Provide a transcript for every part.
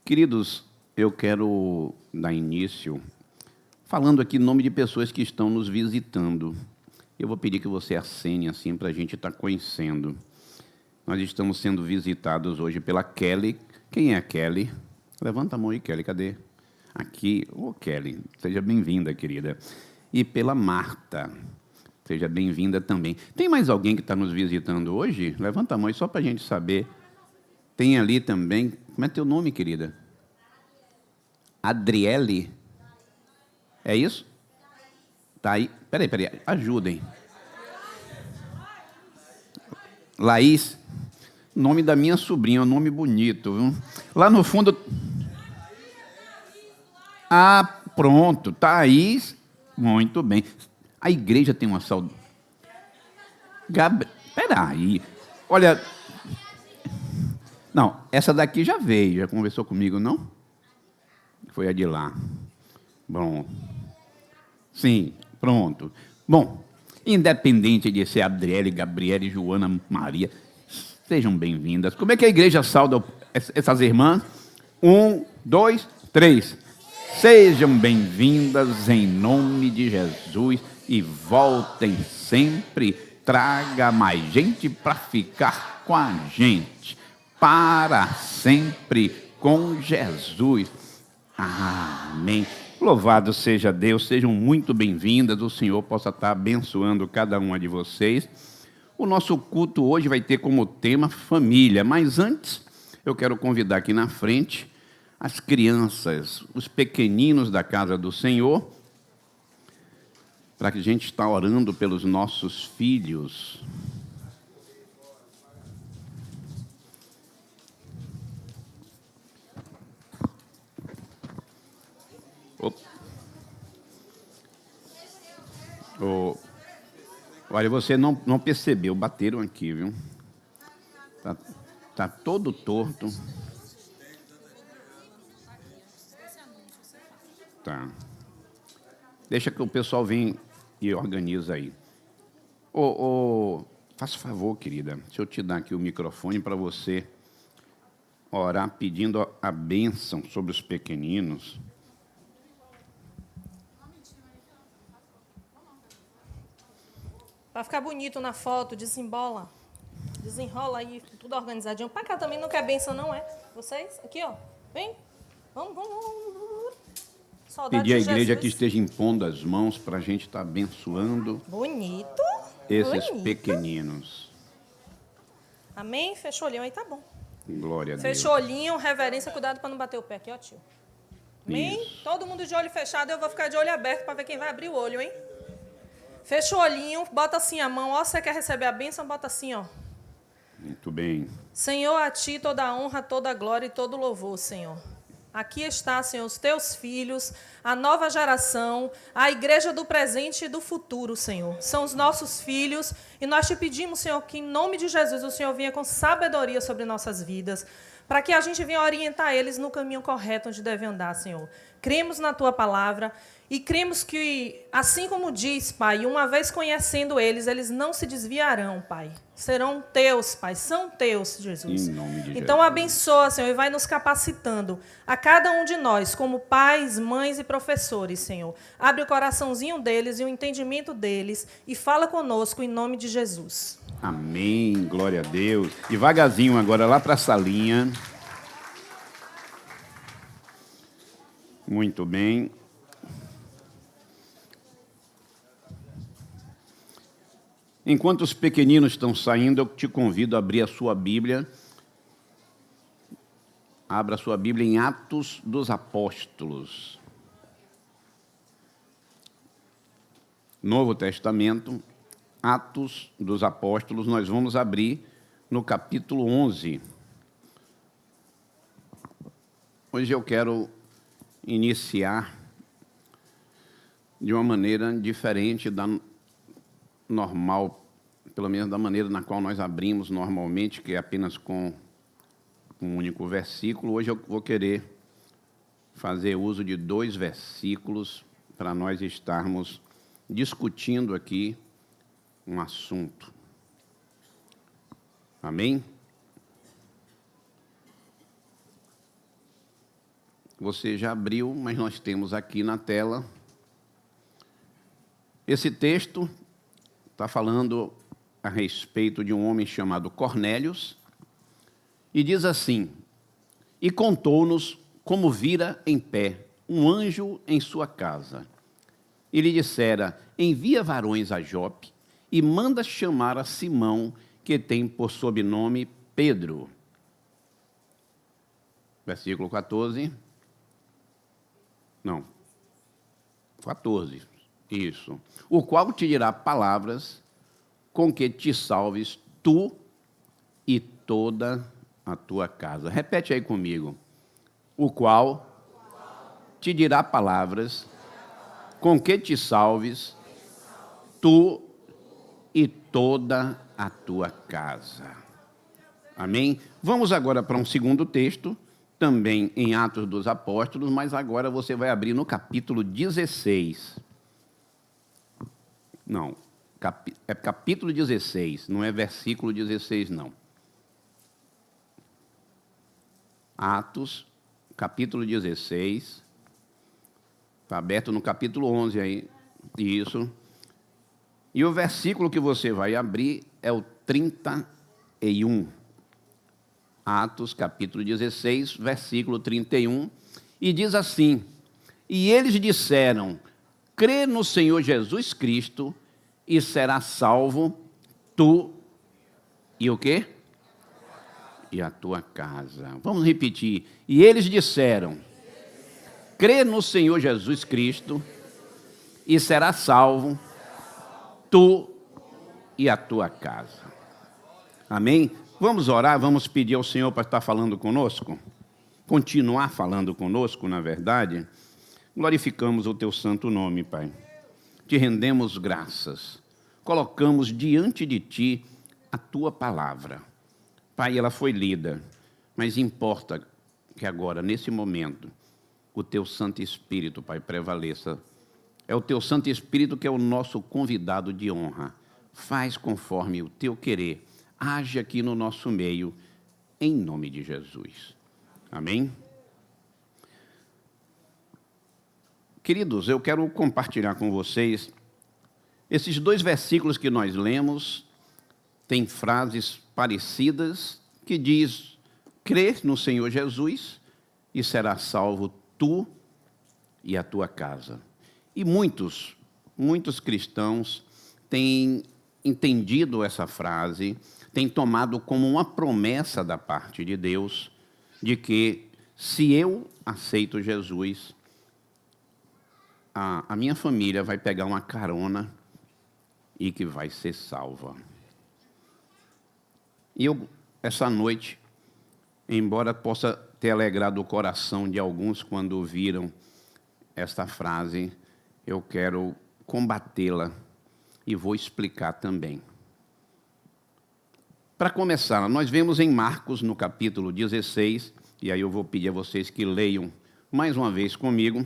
Queridos, eu quero dar início falando aqui em nome de pessoas que estão nos visitando. Eu vou pedir que você acene assim para a gente estar conhecendo. Nós estamos sendo visitados hoje pela Kelly. Quem é a Kelly? Levanta a mão aí, Kelly, cadê? Aqui, Kelly, seja bem-vinda, querida. E pela Marta, seja bem-vinda também. Tem mais alguém que está nos visitando hoje? Levanta a mão aí só para a gente saber. Tem ali também, como é teu nome, querida? Adriele? É isso? Tá aí. Peraí, ajudem. Laís, nome da minha sobrinha, um nome bonito, viu? Lá no fundo. Ah, pronto, Thaís. Muito bem. A igreja tem uma saudade. Peraí. Olha. Não, essa daqui já veio, já conversou comigo, não? Foi a de lá. Bom. Sim, pronto. Bom, independente de ser Adriele, Gabriele, Joana, Maria, sejam bem-vindas. Como é que a igreja sauda essas irmãs? 1, 2, 3. Sejam bem-vindas em nome de Jesus e voltem sempre. Traga mais gente para ficar com a gente. Para sempre com Jesus. Amém. Louvado seja Deus, sejam muito bem-vindas, o Senhor possa estar abençoando cada uma de vocês. O nosso culto hoje vai ter como tema família, mas antes eu quero convidar aqui na frente as crianças, os pequeninos da casa do Senhor, para que a gente está orando pelos nossos filhos. Olha, você não percebeu, bateram aqui, viu? Tá todo torto. Tá. Deixa que o pessoal vem e organiza aí. Faça favor, querida, deixa eu te dar aqui o microfone para você orar pedindo a bênção sobre os pequeninos. Para ficar bonito na foto, desembola. Desenrola aí, tudo organizadinho. Para cá também não quer benção, não é? Vocês? Aqui, ó. Vem. Vamos. Saudade Pedir à de igreja Jesus. que esteja impondo as mãos para a gente estar abençoando Bonito. esses pequeninos. Amém? Fechou o olhinho aí, tá bom. Glória a Deus. Fechou o olhinho, reverência, cuidado para não bater o pé aqui, ó, tio. Amém? Isso. Todo mundo de olho fechado, eu vou ficar de olho aberto para ver quem vai abrir o olho, hein? Fecha o olhinho, bota assim a mão, ó, você quer receber a bênção, bota assim, ó. Muito bem. Senhor, a Ti toda a honra, toda a glória e todo o louvor, Senhor. Aqui está, Senhor, os Teus filhos, a nova geração, a igreja do presente e do futuro, Senhor. São os nossos filhos e nós Te pedimos, Senhor, que em nome de Jesus o Senhor venha com sabedoria sobre nossas vidas, para que a gente venha orientar eles no caminho correto onde devem andar, Senhor. Cremos na Tua palavra e cremos que, assim como diz, Pai, uma vez conhecendo eles, eles não se desviarão, Pai. Serão Teus, Pai, são Teus, Jesus. Em nome de Então, Jesus. abençoa, Senhor, e vai nos capacitando a cada um de nós, como pais, mães e professores, Senhor. Abre o coraçãozinho deles e o entendimento deles e fala conosco em nome de Jesus. Amém, glória a Deus. Devagarzinho agora lá para a salinha. Muito bem. Enquanto os pequeninos estão saindo, eu te convido a abrir a sua Bíblia. Abra a sua Bíblia em Atos dos Apóstolos. Novo Testamento, Atos dos Apóstolos, nós vamos abrir no capítulo 11. Hoje eu quero iniciar de uma maneira diferente da normal, pelo menos da maneira na qual nós abrimos normalmente, que é apenas com um único versículo. Hoje eu vou querer fazer uso de 2 versículos para nós estarmos discutindo aqui um assunto. Amém? você já abriu, mas nós temos aqui na tela. Esse texto está falando a respeito de um homem chamado Cornélios, e diz assim: e contou-nos como vira em pé um anjo em sua casa. E lhe dissera: envia varões a Jope e manda chamar a Simão, que tem por sobrenome Pedro. Versículo 14. Não. 14. Isso. O qual te dirá palavras com que te salves tu e toda a tua casa. Repete aí comigo. O qual te dirá palavras com que te salves tu e toda a tua casa. Amém? Vamos agora para um segundo texto, também em Atos dos Apóstolos, mas agora você vai abrir no capítulo 16. Não, é capítulo 16, não é versículo 16, não. Atos, capítulo 16, está aberto no capítulo 11 aí, isso. E o versículo que você vai abrir é o 31. Atos, capítulo 16, versículo 31, e diz assim: e eles disseram: crê no Senhor Jesus Cristo e será salvo tu e o quê? E a tua casa. Vamos repetir. E eles disseram: crê no Senhor Jesus Cristo e será salvo tu e a tua casa. Amém? Vamos orar, vamos pedir ao Senhor para estar falando conosco, continuar falando conosco, na verdade. Glorificamos o teu santo nome, Pai. Te rendemos graças, colocamos diante de ti a tua palavra. Pai, ela foi lida, mas importa que agora, nesse momento, o teu Santo Espírito, Pai, prevaleça. É o teu Santo Espírito que é o nosso convidado de honra. Faz conforme o teu querer. Age aqui no nosso meio, em nome de Jesus. Amém? Queridos, eu quero compartilhar com vocês esses dois versículos que nós lemos. Tem frases parecidas que diz: crê no Senhor Jesus e será salvo tu e a tua casa. E muitos cristãos têm entendido essa frase, têm tomado como uma promessa da parte de Deus, de que se eu aceito Jesus, a minha família vai pegar uma carona e que vai ser salva. E eu, essa noite, embora possa ter alegrado o coração de alguns quando ouviram esta frase, eu quero combatê-la e vou explicar também. Para começar, nós vemos em Marcos, no capítulo 16, e aí eu vou pedir a vocês que leiam mais uma vez comigo.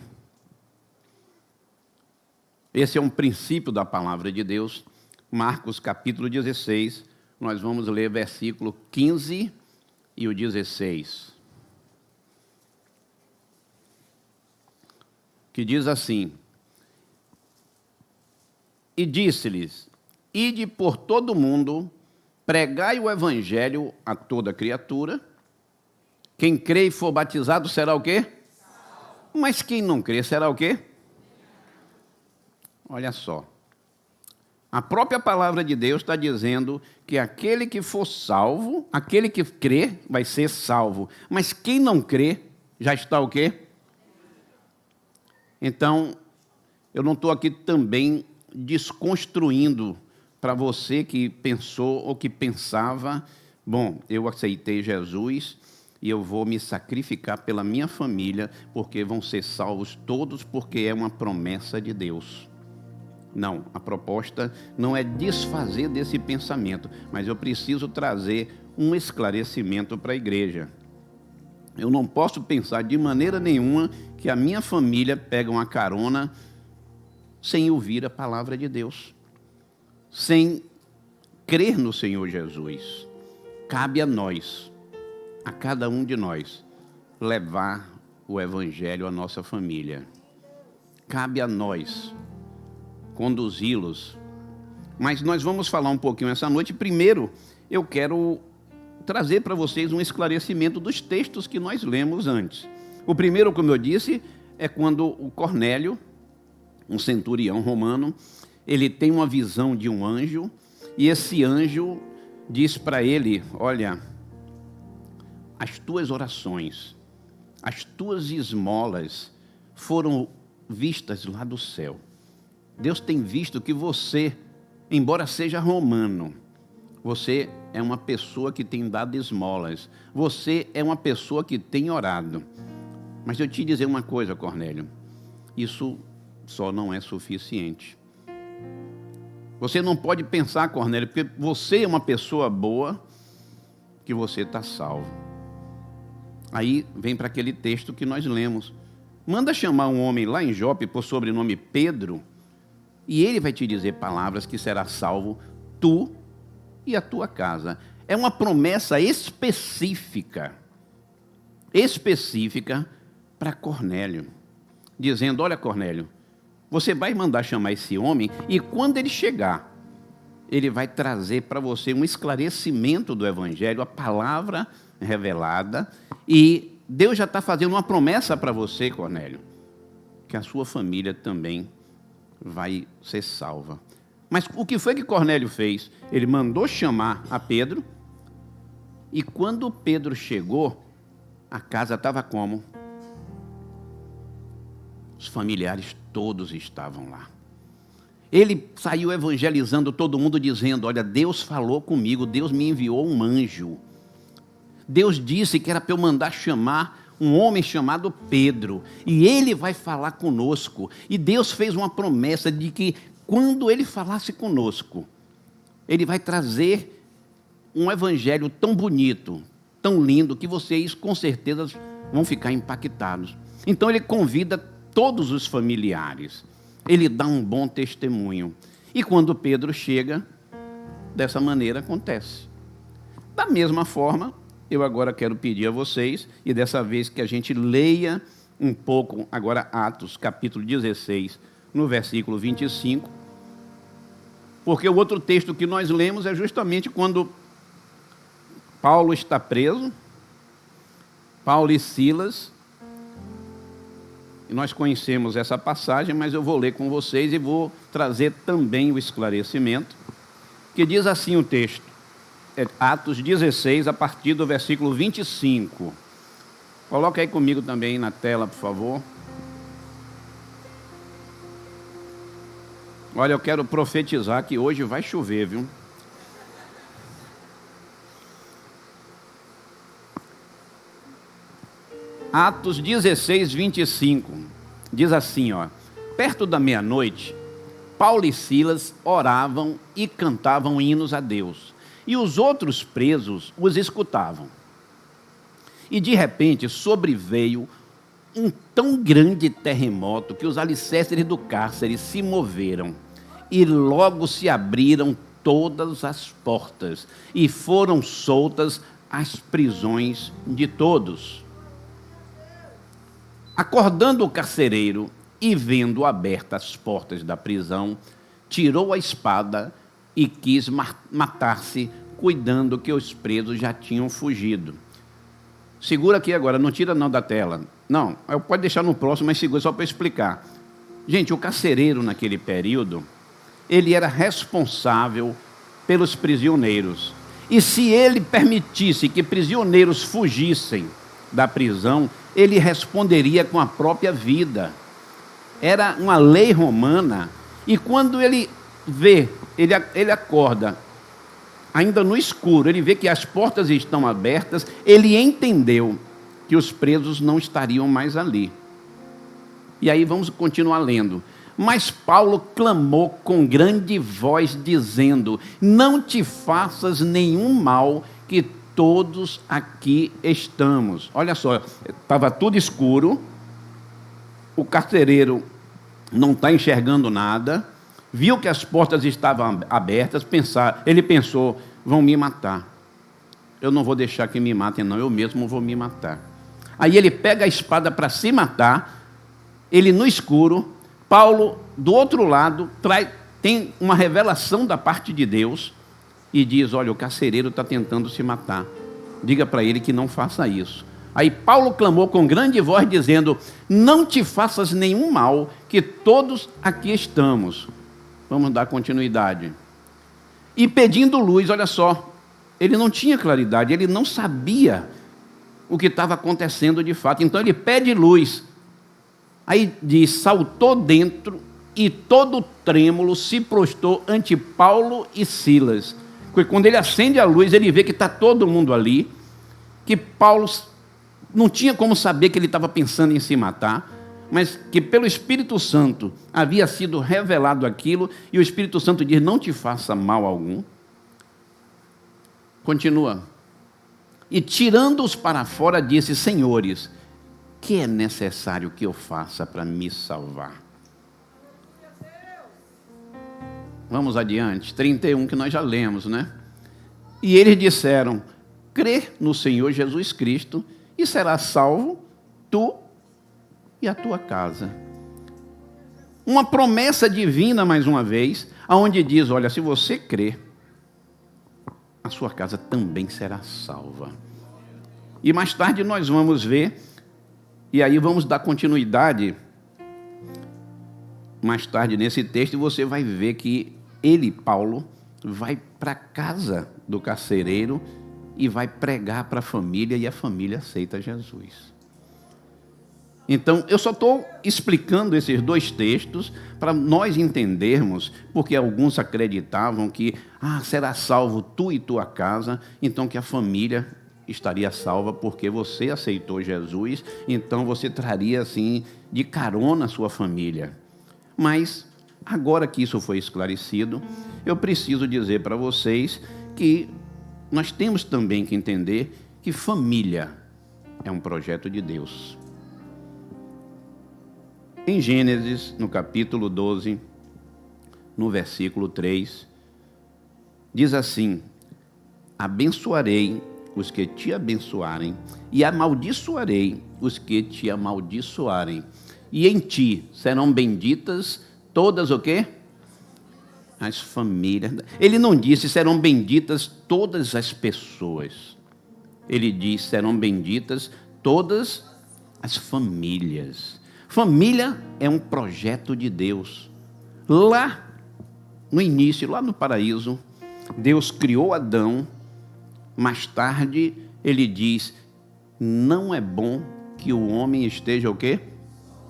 Esse é um princípio da palavra de Deus. Marcos, capítulo 16, nós vamos ler versículo 15 e o 16. Que diz assim: e disse-lhes: ide por todo o mundo, pregai o evangelho a toda criatura. Quem crê e for batizado será o quê? Mas quem não crê será o quê? Olha só. A própria palavra de Deus está dizendo que aquele que for salvo, aquele que crê, vai ser salvo. Mas quem não crê, já está o quê? Então, eu não estou aqui também desconstruindo para você que pensou ou que pensava: bom, eu aceitei Jesus e eu vou me sacrificar pela minha família, porque vão ser salvos todos, porque é uma promessa de Deus. Não, a proposta não é desfazer desse pensamento, mas eu preciso trazer um esclarecimento para a igreja. Eu não posso pensar de maneira nenhuma que a minha família pega uma carona sem ouvir a palavra de Deus, sem crer no Senhor Jesus. Cabe a nós, a cada um de nós, levar o Evangelho à nossa família. Cabe a nós conduzi-los. Mas nós vamos falar um pouquinho essa noite. Primeiro, eu quero trazer para vocês um esclarecimento dos textos que nós lemos antes. O primeiro, como eu disse, é quando o Cornélio, um centurião romano, ele tem uma visão de um anjo, e esse anjo diz para ele: olha, as tuas orações, as tuas esmolas foram vistas lá do céu. Deus tem visto que você, embora seja romano, você é uma pessoa que tem dado esmolas, você é uma pessoa que tem orado. Mas eu te dizer uma coisa, Cornélio, isso só não é suficiente. Você não pode pensar, Cornélio, porque você é uma pessoa boa, que você está salvo. Aí vem para aquele texto que nós lemos. Manda chamar um homem lá em Jope por sobrenome Pedro, e ele vai te dizer palavras que será salvo tu e a tua casa. É uma promessa específica para Cornélio, dizendo: olha, Cornélio, você vai mandar chamar esse homem, e quando ele chegar, ele vai trazer para você um esclarecimento do Evangelho, a palavra revelada, e Deus já está fazendo uma promessa para você, Cornélio, que a sua família também vai ser salva. Mas o que foi que Cornélio fez? Ele mandou chamar a Pedro, e quando Pedro chegou, a casa estava como? Os familiares todos estavam lá. Ele saiu evangelizando todo mundo, dizendo: olha, Deus falou comigo, Deus me enviou um anjo. Deus disse que era para eu mandar chamar um homem chamado Pedro, e ele vai falar conosco. E Deus fez uma promessa de que quando ele falasse conosco, ele vai trazer um evangelho tão bonito, tão lindo, que vocês com certeza vão ficar impactados. Então ele convida todos os familiares, ele dá um bom testemunho. E quando Pedro chega, dessa maneira acontece. Da mesma forma, eu agora quero pedir a vocês, e dessa vez que a gente leia um pouco agora Atos, capítulo 16, no versículo 25, porque o outro texto que nós lemos é justamente quando Paulo está preso, Paulo e Silas, e nós conhecemos essa passagem, mas eu vou ler com vocês e vou trazer também o esclarecimento, que diz assim o texto. Atos 16, a partir do versículo 25. Coloca aí comigo também na tela, por favor. Olha, eu quero profetizar que hoje vai chover, viu? Atos 16, 25. Diz assim, ó: perto da meia-noite, Paulo e Silas oravam e cantavam hinos a Deus, e os outros presos os escutavam. E de repente sobreveio um tão grande terremoto que os alicerces do cárcere se moveram, e logo se abriram todas as portas, e foram soltas as prisões de todos. Acordando o carcereiro e vendo abertas as portas da prisão, tirou a espada e quis matar-se, cuidando que os presos já tinham fugido. Segura aqui agora, não tira não da tela. Não, pode deixar no próximo, mas segura só para explicar. Gente, o carcereiro naquele período, ele era responsável pelos prisioneiros. E se ele permitisse que prisioneiros fugissem da prisão, ele responderia com a própria vida. Era uma lei romana. E quando ele vê, ele acorda, ainda no escuro, ele vê que as portas estão abertas, ele entendeu que os presos não estariam mais ali. E aí vamos continuar lendo. Mas Paulo clamou com grande voz, dizendo: não te faças nenhum mal, que todos aqui estamos. Olha só, estava tudo escuro, o carcereiro não está enxergando nada, viu que as portas estavam abertas, ele pensou: vão me matar. Eu não vou deixar que me matem, não, eu mesmo vou me matar. Aí ele pega a espada para se matar, ele no escuro, Paulo, do outro lado, tem uma revelação da parte de Deus e diz: olha, o carcereiro está tentando se matar, diga para ele que não faça isso. Aí Paulo clamou com grande voz, dizendo: não te faças nenhum mal, que todos aqui estamos. Vamos dar continuidade. E pedindo luz, olha só, ele não tinha claridade, ele não sabia o que estava acontecendo de fato. Então ele pede luz. Aí diz: saltou dentro e todo trêmulo se prostrou ante Paulo e Silas. Porque quando ele acende a luz, ele vê que está todo mundo ali, que Paulo não tinha como saber que ele estava pensando em se matar, mas que pelo Espírito Santo havia sido revelado aquilo, e o Espírito Santo diz: não te faça mal algum. Continua. E tirando-os para fora, disse: senhores, que é necessário que eu faça para me salvar? Vamos adiante, 31, que nós já lemos, né? E eles disseram: crê no Senhor Jesus Cristo e serás salvo, tu e a tua casa. Uma promessa divina, mais uma vez, aonde diz: olha, se você crer, a sua casa também será salva. E mais tarde nós vamos ver, e aí vamos dar continuidade, mais tarde nesse texto, você vai ver que ele, Paulo, vai para a casa do carcereiro e vai pregar para a família, e a família aceita Jesus. Então, eu só estou explicando esses dois textos para nós entendermos, porque alguns acreditavam que, será salvo tu e tua casa, então que a família estaria salva porque você aceitou Jesus, então você traria assim de carona a sua família. Mas, agora que isso foi esclarecido, eu preciso dizer para vocês que nós temos também que entender que família é um projeto de Deus. Em Gênesis, no capítulo 12, no versículo 3, diz assim: abençoarei os que te abençoarem, e amaldiçoarei os que te amaldiçoarem. E em ti serão benditas todas o quê? As famílias. Ele não disse serão benditas todas as pessoas. Ele diz serão benditas todas as famílias. Família é um projeto de Deus. Lá no início, lá no paraíso, Deus criou Adão. Mais tarde, ele diz: não é bom que o homem esteja o quê?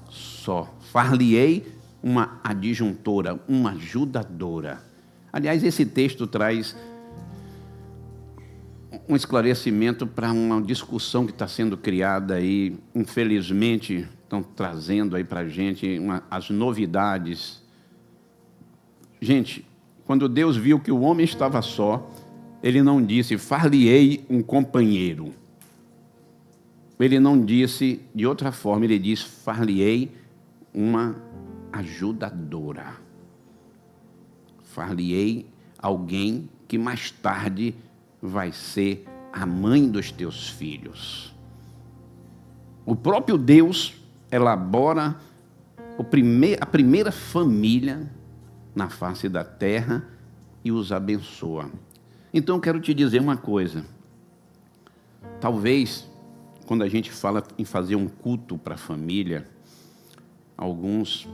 Só. Far-lhe-ei uma adjuntora, uma ajudadora. Aliás, esse texto traz um esclarecimento para uma discussão que está sendo criada aí. Infelizmente, estão trazendo aí para a gente as novidades. Gente, quando Deus viu que o homem estava só, ele não disse: far-lhe-ei um companheiro. Ele não disse de outra forma, ele disse: far-lhe-ei uma ajudadora. Far-lhe-ei alguém que mais tarde vai ser a mãe dos teus filhos. O próprio Deus elabora a primeira família na face da terra e os abençoa. Então eu quero te dizer uma coisa. Talvez, quando a gente fala em fazer um culto para a família, alguns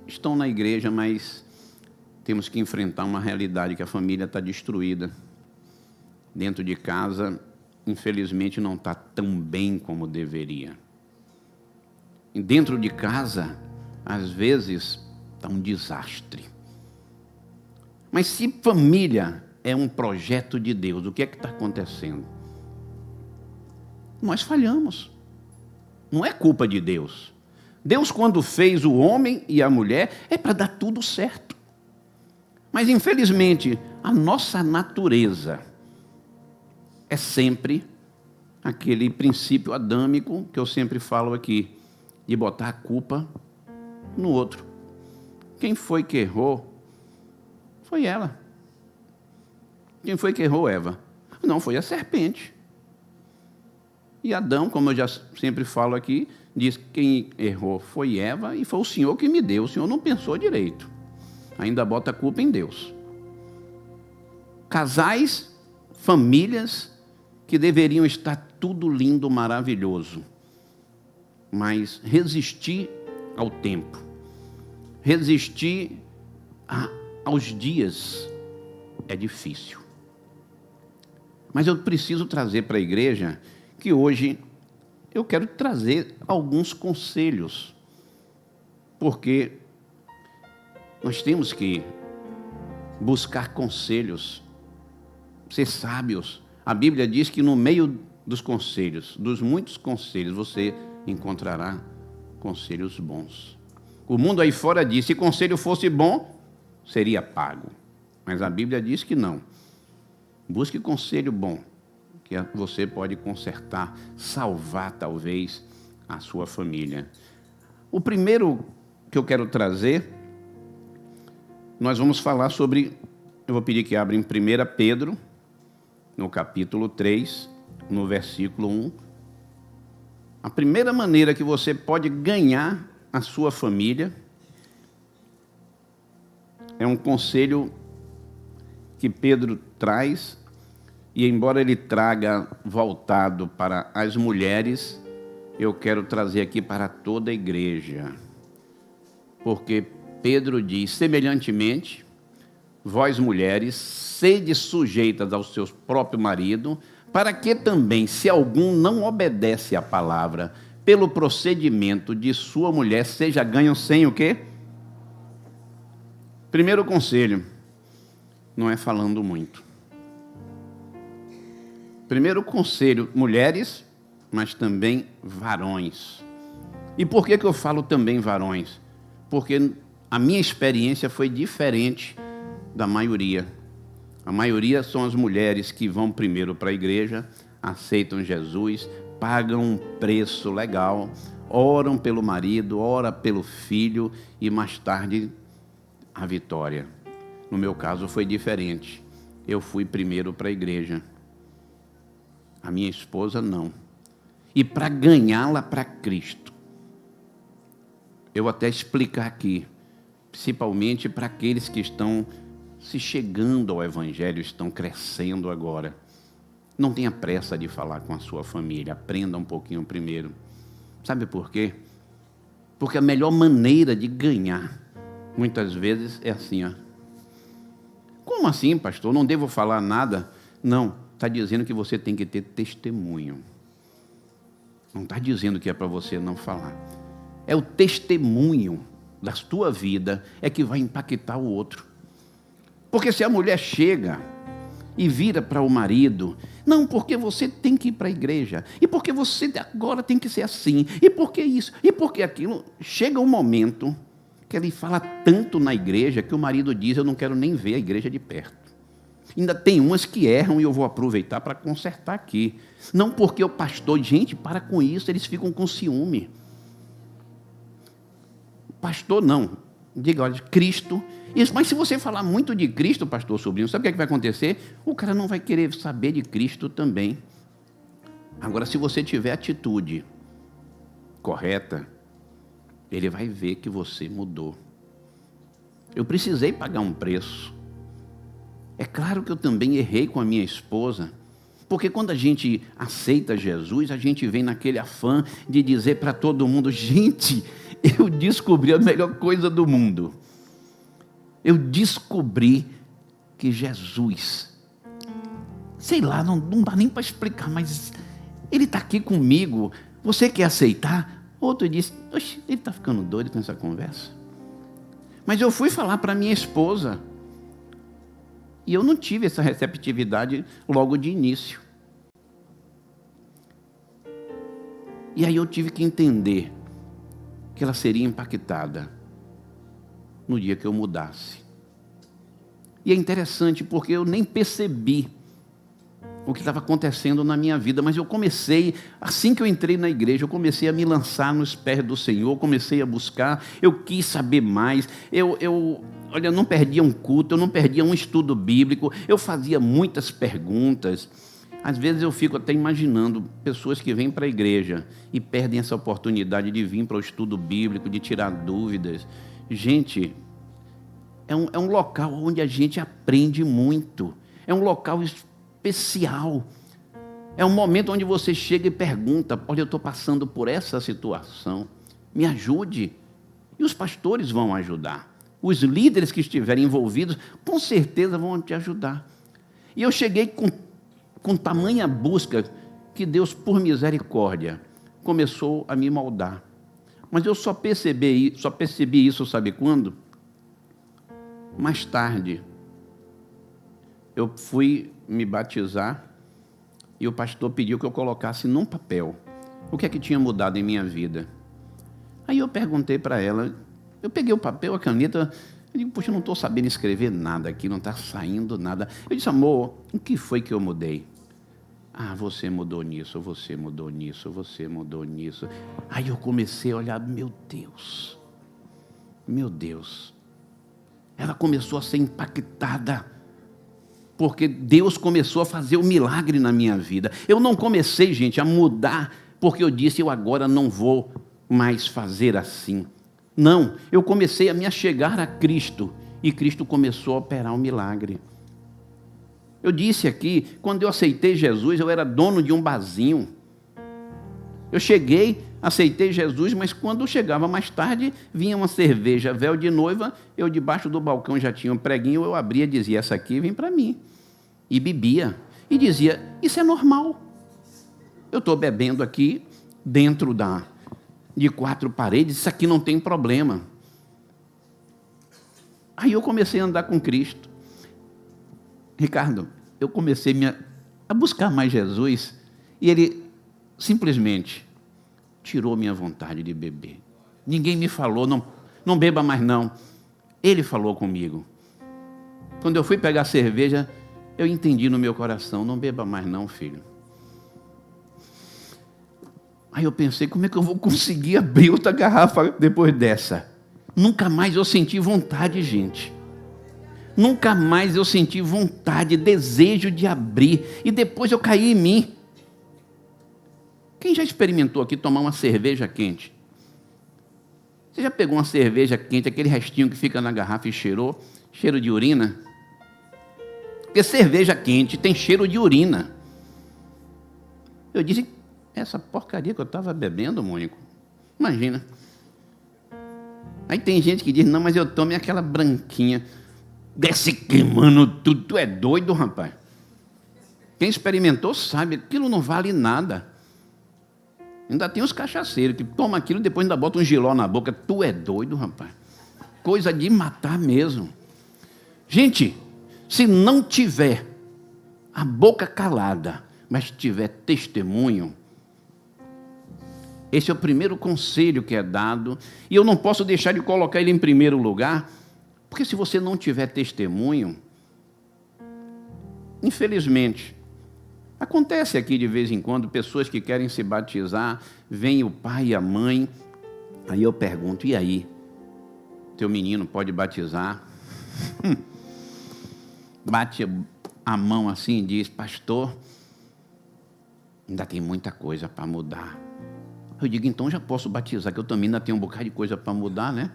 estão na igreja, mas temos que enfrentar uma realidade que a família está destruída. Dentro de casa, infelizmente, não está tão bem como deveria. E dentro de casa, às vezes, está um desastre. Mas se família é um projeto de Deus, o que é que está acontecendo? Nós falhamos. Não é culpa de Deus. Deus, quando fez o homem e a mulher, é para dar tudo certo. Mas, infelizmente, a nossa natureza é sempre aquele princípio adâmico que eu sempre falo aqui, de botar a culpa no outro. Quem foi que errou? Foi ela. Quem foi que errou, Eva? Não, foi a serpente. E Adão, como eu já sempre falo aqui, diz que quem errou foi Eva e foi o Senhor que me deu. O Senhor não pensou direito. Ainda bota a culpa em Deus. Casais, famílias que deveriam estar tudo lindo, maravilhoso. Mas resistir ao tempo, resistir aos dias é difícil. Mas eu preciso trazer para a igreja que hoje eu quero trazer alguns conselhos, porque nós temos que buscar conselhos, ser sábios. A Bíblia diz que no meio dos conselhos, dos muitos conselhos, você encontrará conselhos bons. O mundo aí fora diz, se conselho fosse bom, seria pago. Mas a Bíblia diz que não. Busque conselho bom, que você pode consertar, salvar talvez a sua família. O primeiro que eu quero trazer, nós vamos falar sobre, eu vou pedir que abra em 1 Pedro, no capítulo 3, no versículo 1. A primeira maneira que você pode ganhar a sua família é um conselho que Pedro traz, e embora ele traga voltado para as mulheres, eu quero trazer aqui para toda a igreja. Porque Pedro diz, semelhantemente, vós mulheres, sede sujeitas ao seu próprio marido, para que também, se algum não obedece à palavra, pelo procedimento de sua mulher, seja ganho sem o quê? Primeiro conselho, não é falando muito. Primeiro conselho, mulheres, mas também varões. E por que eu falo também varões? Porque a minha experiência foi diferente da maioria. A maioria são as mulheres que vão primeiro para a igreja, aceitam Jesus, pagam um preço legal, oram pelo marido, oram pelo filho e mais tarde a vitória. No meu caso foi diferente. Eu fui primeiro para a igreja. A minha esposa não. E para ganhá-la para Cristo, eu vou até explicar aqui, principalmente para aqueles que estão se chegando ao Evangelho, estão crescendo agora. Não tenha pressa de falar com a sua família, aprenda um pouquinho primeiro. Sabe por quê? Porque a melhor maneira de ganhar, muitas vezes, é assim, ó. Como assim, pastor? Não devo falar nada? Não, está dizendo que você tem que ter testemunho. Não está dizendo que é para você não falar. É o testemunho da tua vida é que vai impactar o outro. Porque se a mulher chega e vira para o marido, não, porque você tem que ir para a igreja, e porque você agora tem que ser assim, e porque isso, e porque aquilo, chega um momento que ele fala tanto na igreja que o marido diz, eu não quero nem ver a igreja de perto. Ainda tem umas que erram e eu vou aproveitar para consertar aqui. Não porque o pastor, gente, para com isso, eles ficam com ciúme. Pastor não, diga, olha, Cristo. Isso, mas se você falar muito de Cristo, pastor sobrinho, sabe o que, é que vai acontecer? O cara não vai querer saber de Cristo também. Agora, se você tiver atitude correta, ele vai ver que você mudou. Eu precisei pagar um preço. É claro que eu também errei com a minha esposa, porque quando a gente aceita Jesus, a gente vem naquele afã de dizer para todo mundo, gente, eu descobri a melhor coisa do mundo. Eu descobri que Jesus, sei lá, não dá nem para explicar, mas ele está aqui comigo, você quer aceitar? Outro disse, oxe, ele está ficando doido com essa conversa. Mas eu fui falar para minha esposa, e eu não tive essa receptividade logo de início. E aí eu tive que entender que ela seria impactada no dia que eu mudasse. E é interessante porque eu nem percebi o que estava acontecendo na minha vida, mas eu comecei, assim que eu entrei na igreja, eu comecei a me lançar nos pés do Senhor, comecei a buscar, eu quis saber mais, olha, eu não perdia um culto, eu não perdia um estudo bíblico, eu fazia muitas perguntas. Às vezes eu fico até imaginando pessoas que vêm para a igreja e perdem essa oportunidade de vir para o estudo bíblico, de tirar dúvidas. Gente, é um local onde a gente aprende muito. É um local especial. É um momento onde você chega e pergunta: olha, eu estou passando por essa situação, me ajude. E os pastores vão ajudar. Os líderes que estiverem envolvidos, com certeza vão te ajudar. E eu cheguei com tamanha busca que Deus, por misericórdia, começou a me moldar. Mas eu só percebi isso, sabe quando? Mais tarde, eu fui me batizar e o pastor pediu que eu colocasse num papel o que é que tinha mudado em minha vida. Aí eu perguntei para ela, eu peguei o papel, a caneta, eu digo: poxa, eu não estou sabendo escrever nada aqui, não está saindo nada. Eu disse: amor, o que foi que eu mudei? Ah, você mudou nisso, você mudou nisso, você mudou nisso. Aí eu comecei a olhar: meu Deus, ela começou a ser impactada, porque Deus começou a fazer um milagre na minha vida. Eu não comecei, gente, a mudar porque eu disse: eu agora não vou mais fazer assim. Não, eu comecei a me achegar a Cristo e Cristo começou a operar um milagre. Eu disse aqui, quando eu aceitei Jesus, eu era dono de um barzinho. Eu cheguei, aceitei Jesus, mas quando chegava mais tarde, vinha uma cerveja, véu de noiva, eu debaixo do balcão já tinha um preguinho, eu abria e dizia: essa aqui vem para mim. E bebia. E dizia: isso é normal. Eu estou bebendo aqui dentro de 4 paredes, isso aqui não tem problema. Aí eu comecei a andar com Cristo. Ricardo, eu comecei a buscar mais Jesus e Ele simplesmente tirou minha vontade de beber. Ninguém me falou: não beba mais não. Ele falou comigo. Quando eu fui pegar cerveja, eu entendi no meu coração: não beba mais não, filho. Aí eu pensei: como é que eu vou conseguir abrir outra garrafa depois dessa? Nunca mais eu senti vontade, gente. Nunca mais eu senti vontade, desejo de abrir. E depois eu caí em mim. Quem já experimentou aqui tomar uma cerveja quente? Você já pegou uma cerveja quente, aquele restinho que fica na garrafa e cheirou? Cheiro de urina? Porque cerveja quente tem cheiro de urina. Eu disse: essa porcaria que eu estava bebendo, Mônico. Imagina. Aí tem gente que diz: não, mas eu tomo aquela branquinha. Desce queimando tudo. Tu é doido, rapaz? Quem experimentou sabe, aquilo não vale nada. Ainda tem os cachaceiros que tomam aquilo e depois ainda botam um giló na boca. Tu é doido, rapaz? Coisa de matar mesmo. Gente, se não tiver a boca calada, mas tiver testemunho, esse é o primeiro conselho que é dado, e eu não posso deixar de colocar ele em primeiro lugar, porque se você não tiver testemunho, infelizmente, acontece aqui de vez em quando, pessoas que querem se batizar, vem o pai e a mãe, aí eu pergunto: e aí? Teu menino pode batizar? Bate a mão assim e diz: pastor, ainda tem muita coisa para mudar. Eu digo: então já posso batizar, que eu também ainda tenho um bocado de coisa para mudar, né?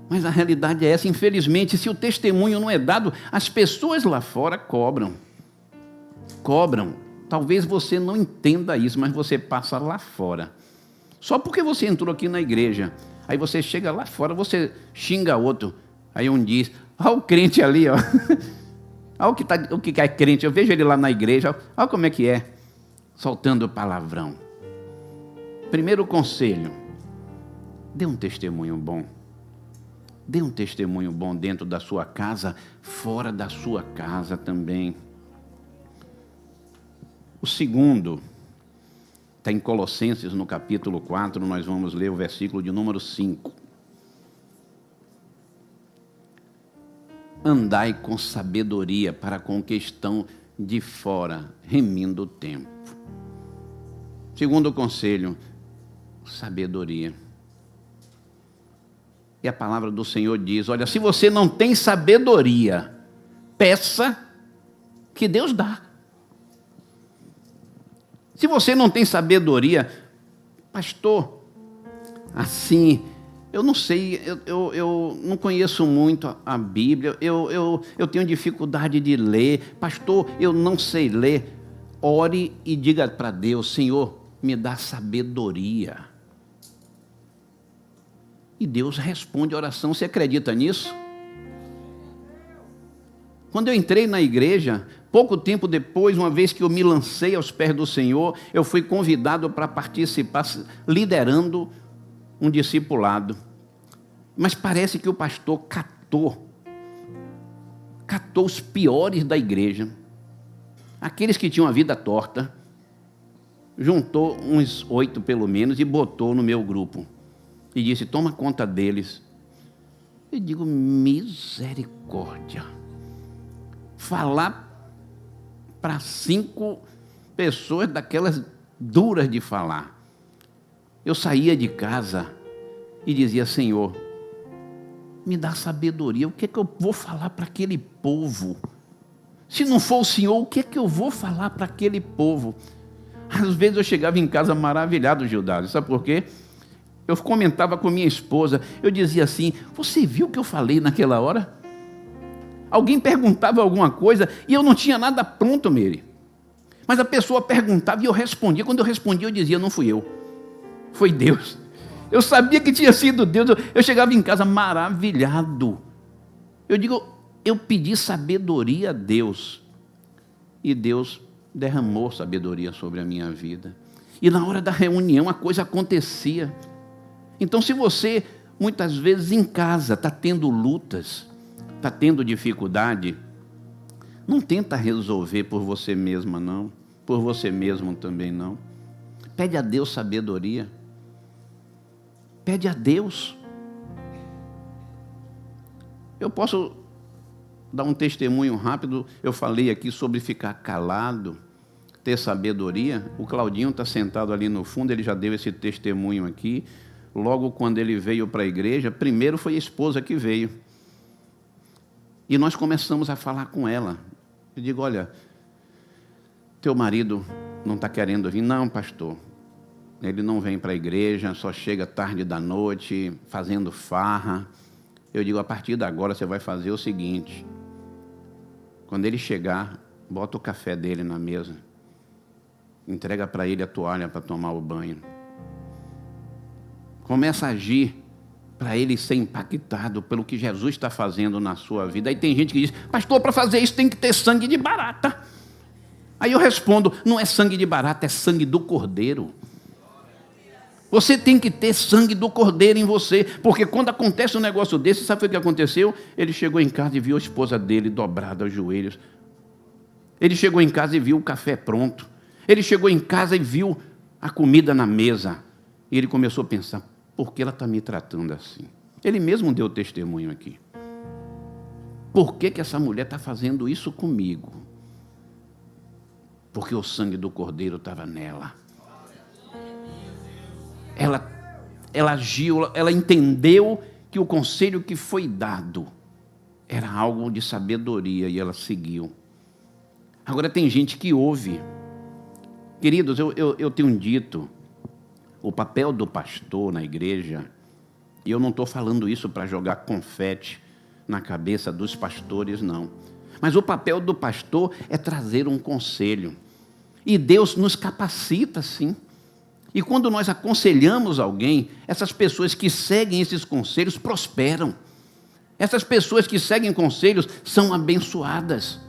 Mas a realidade é essa, infelizmente, se o testemunho não é dado, as pessoas lá fora cobram. Cobram. Talvez você não entenda isso, mas você passa lá fora. Só porque você entrou aqui na igreja, aí você chega lá fora, você xinga outro. Aí um diz: olha o crente ali, ó. Olha o que é crente, eu vejo ele lá na igreja, olha como é que é, soltando palavrão. Primeiro conselho: dê um testemunho bom. Dê um testemunho bom dentro da sua casa, fora da sua casa também. O segundo está em Colossenses, no capítulo 4, nós vamos ler o versículo de número 5. Andai com sabedoria para com que estão de fora, remindo o tempo. Segundo conselho, sabedoria. E a palavra do Senhor diz: olha, se você não tem sabedoria, peça que Deus dá. Se você não tem sabedoria, pastor, assim, eu não sei, eu não conheço muito a Bíblia, eu tenho dificuldade de ler, pastor, eu não sei ler. Ore e diga para Deus: Senhor, me dá sabedoria. E Deus responde a oração. Você acredita nisso? Quando eu entrei na igreja, pouco tempo depois, uma vez que eu me lancei aos pés do Senhor, eu fui convidado para participar, liderando um discipulado. Mas parece que o pastor catou os piores da igreja, aqueles que tinham a vida torta, juntou uns 8 pelo menos e botou no meu grupo. E disse: toma conta deles. Eu digo: misericórdia. Falar para 5 pessoas daquelas duras de falar. Eu saía de casa e dizia: Senhor, me dá sabedoria. O que é que eu vou falar para aquele povo? Se não for o Senhor, o que é que eu vou falar para aquele povo? Às vezes eu chegava em casa maravilhado, Gildardo. Sabe por quê? Eu comentava com minha esposa. Eu dizia assim: você viu o que eu falei naquela hora? Alguém perguntava alguma coisa e eu não tinha nada pronto, Meire. Mas a pessoa perguntava e eu respondia. Quando eu respondia, eu dizia: não fui eu, foi Deus. Eu sabia que tinha sido Deus. Eu chegava em casa maravilhado. Eu digo: eu pedi sabedoria a Deus. E Deus derramou sabedoria sobre a minha vida. E na hora da reunião a coisa acontecia. Então, se você, muitas vezes em casa, está tendo lutas, está tendo dificuldade, não tenta resolver por você mesma, não. Por você mesmo também, não. Pede a Deus sabedoria. Pede a Deus. Eu posso dar um testemunho rápido. Eu falei aqui sobre ficar calado, ter sabedoria. O Claudinho está sentado ali no fundo, ele já deu esse testemunho aqui. Logo quando ele veio para a igreja, primeiro foi a esposa que veio. E nós começamos a falar com ela. Eu digo: olha, teu marido não está querendo vir? Não, pastor. Ele não vem para a igreja, só chega tarde da noite, fazendo farra. Eu digo: a partir de agora você vai fazer o seguinte: quando ele chegar, bota o café dele na mesa, entrega para ele a toalha para tomar o banho. Começa a agir para ele ser impactado pelo que Jesus está fazendo na sua vida. Aí tem gente que diz: pastor, para fazer isso tem que ter sangue de barata. Aí eu respondo: não é sangue de barata, é sangue do Cordeiro. Você tem que ter sangue do Cordeiro em você, porque quando acontece um negócio desse, sabe o que aconteceu? Ele chegou em casa e viu a esposa dele dobrada aos joelhos. Ele chegou em casa e viu o café pronto. Ele chegou em casa e viu a comida na mesa. E ele começou a pensar: por que ela está me tratando assim? Ele mesmo deu testemunho aqui. Por que essa mulher está fazendo isso comigo? Porque o sangue do Cordeiro estava nela. Ela agiu, ela entendeu que o conselho que foi dado era algo de sabedoria e ela seguiu. Agora tem gente que ouve. Queridos, eu tenho dito, o papel do pastor na igreja, e eu não estou falando isso para jogar confete na cabeça dos pastores, não. Mas o papel do pastor é trazer um conselho. E Deus nos capacita, sim. E quando nós aconselhamos alguém, essas pessoas que seguem esses conselhos prosperam. Essas pessoas que seguem conselhos são abençoadas.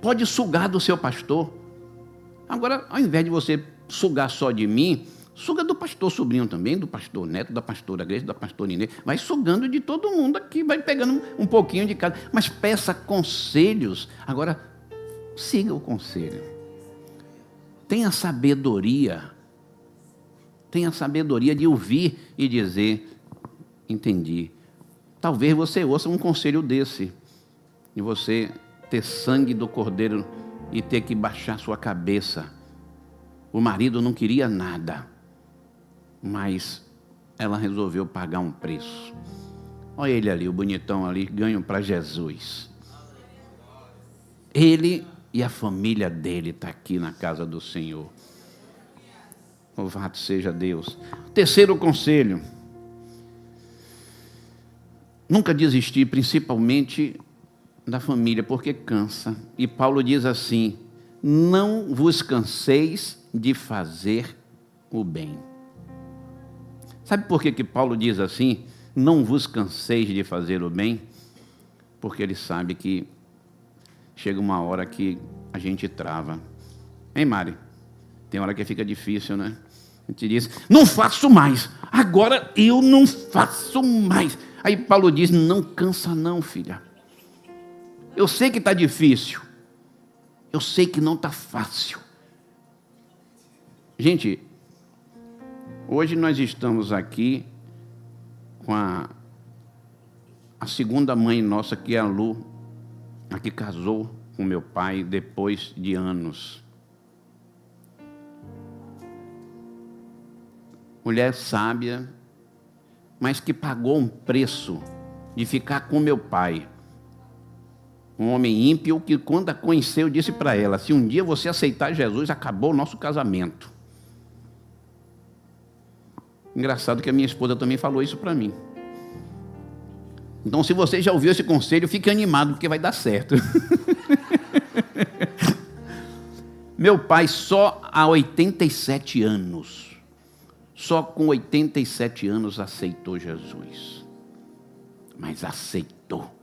Pode sugar do seu pastor. Agora, ao invés de você sugar só de mim, suga do pastor sobrinho também, do pastor Neto, da pastora Grace, da pastora Inês. Vai sugando de todo mundo aqui, vai pegando um pouquinho de cada. Mas peça conselhos. Agora, siga o conselho. Tenha sabedoria. Tenha sabedoria de ouvir e dizer: entendi. Talvez você ouça um conselho desse, e você ter sangue do Cordeiro e ter que baixar sua cabeça. O marido não queria nada, mas ela resolveu pagar um preço. Olha ele ali, o bonitão ali, ganho para Jesus. Ele e a família dele está aqui na casa do Senhor. Louvado seja Deus. Terceiro conselho: nunca desistir, principalmente da família, porque cansa. E Paulo diz assim: não vos canseis de fazer o bem. Sabe por que Paulo diz assim? Não vos canseis de fazer o bem? Porque ele sabe que chega uma hora que a gente trava. Hein, Mari? Tem hora que fica difícil, né? A gente diz, não faço mais. Agora eu não faço mais. Aí Paulo diz, não cansa não, filha. Eu sei que está difícil. Eu sei que não está fácil. Gente, hoje nós estamos aqui com a segunda mãe nossa, que é a Lu, a que casou com meu pai depois de anos. Mulher sábia, mas que pagou um preço de ficar com meu pai. Um homem ímpio que, quando a conheceu, disse para ela, se um dia você aceitar Jesus, acabou o nosso casamento. Engraçado que a minha esposa também falou isso para mim. Então, se você já ouviu esse conselho, fique animado, porque vai dar certo. Meu pai só há 87 anos, só com 87 anos aceitou Jesus. Mas aceitou.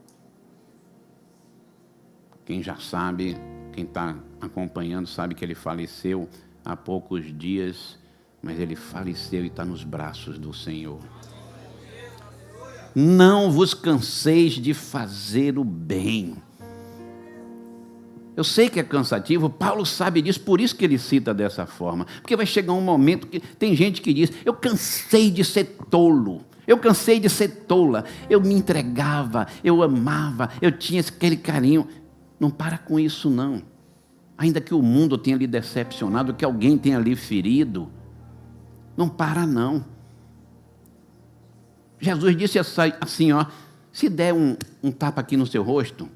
Quem já sabe, quem está acompanhando, sabe que ele faleceu há poucos dias, mas ele faleceu e está nos braços do Senhor. Não vos canseis de fazer o bem. Eu sei que é cansativo, Paulo sabe disso, por isso que ele cita dessa forma. Porque vai chegar um momento que tem gente que diz, eu cansei de ser tolo, eu cansei de ser tola, eu me entregava, eu amava, eu tinha aquele carinho. Não para com isso não. Ainda que o mundo tenha lhe decepcionado, que alguém tenha lhe ferido, não para não. Jesus disse assim, ó, se der um tapa aqui no seu rosto,